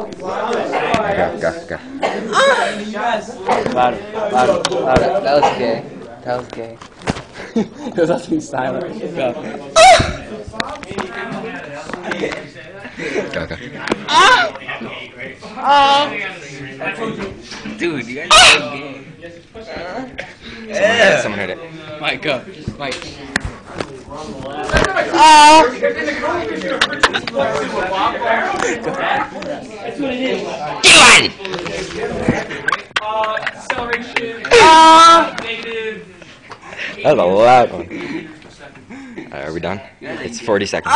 Go. Louder. That was gay. That was gay. It was us being silent. Go. Go. Dude, you guys are so gay. Someone heard it. Mike, go. Mike. That was a loud one. Are we done? It's 40 seconds.